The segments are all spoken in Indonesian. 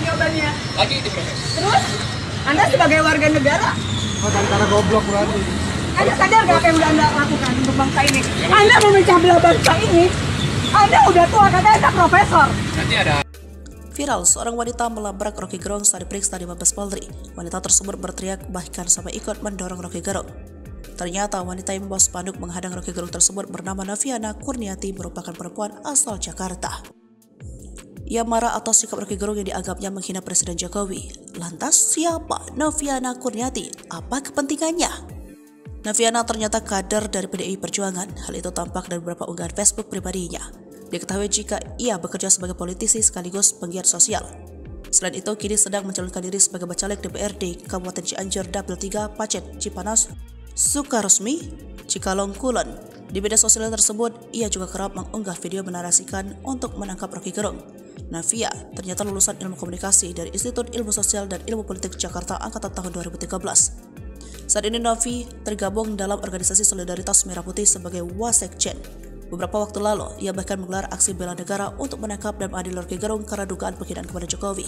jawabannya? Lagi diproses. Terus? Anda sebagai warga negara? Oh, cara goblok berarti. Anda sadar nggak apa yang udah Anda lakukan untuk bangsa ini? Anda memecah belah bangsa ini. Anda udah tua, katanya Anda profesor. Nanti ada. Viral, seorang wanita melabrak Rocky Gerung saat diperiksa di Mabes Polri. Wanita tersebut berteriak bahkan sampai ikut mendorong Rocky Gerung. Ternyata wanita yang membawa spanduk menghadang Rocky Gerung tersebut bernama Noviana Kurniati, merupakan perempuan asal Jakarta. Ia marah atas sikap Rocky Gerung yang dianggapnya menghina Presiden Jokowi. Lantas siapa Noviana Kurniati? Apa kepentingannya? Noviana ternyata kader dari PDI Perjuangan. Hal itu tampak dari beberapa unggahan Facebook pribadinya. Diketahui jika ia bekerja sebagai politisi sekaligus penggiat sosial. Selain itu, kini sedang mencalonkan diri sebagai bacalek DPRD Kabupaten Cianjur Dapil 3 Pacet, Cipanas, Sukaresmi, Cikalong, Kulon. Di media sosial tersebut, ia juga kerap mengunggah video menarasikan untuk menangkap Rocky Gerung. Novia ternyata lulusan Ilmu Komunikasi dari Institut Ilmu Sosial dan Ilmu Politik Jakarta angkatan tahun 2013. Saat ini Novi tergabung dalam organisasi Solidaritas Merah Putih sebagai Wasekjen. Beberapa waktu lalu, ia bahkan menggelar aksi bela negara untuk menangkap dan mengadili Rocky Gerung karena dugaan penghinaan kepada Jokowi.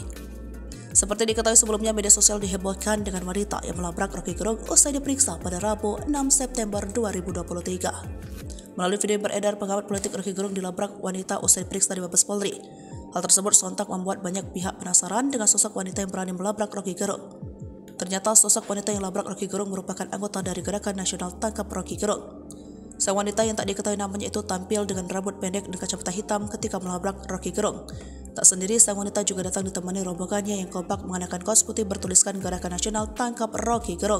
Seperti diketahui sebelumnya, media sosial dihebohkan dengan wanita yang melabrak Rocky Gerung usai diperiksa pada Rabu 6 September 2023. Melalui video yang beredar, pengamat politik Rocky Gerung dilabrak wanita usai diperiksa di Mabes Polri. Hal tersebut sontak membuat banyak pihak penasaran dengan sosok wanita yang berani melabrak Rocky Gerung. Ternyata sosok wanita yang labrak Rocky Gerung merupakan anggota dari Gerakan Nasional Tangkap Rocky Gerung. Sang wanita yang tak diketahui namanya itu tampil dengan rambut pendek dan kacamata hitam ketika melabrak Rocky Gerung. Tak sendiri, sang wanita juga datang ditemani rombongannya yang kompak mengenakan kaos putih bertuliskan Gerakan Nasional Tangkap Rocky Gerung.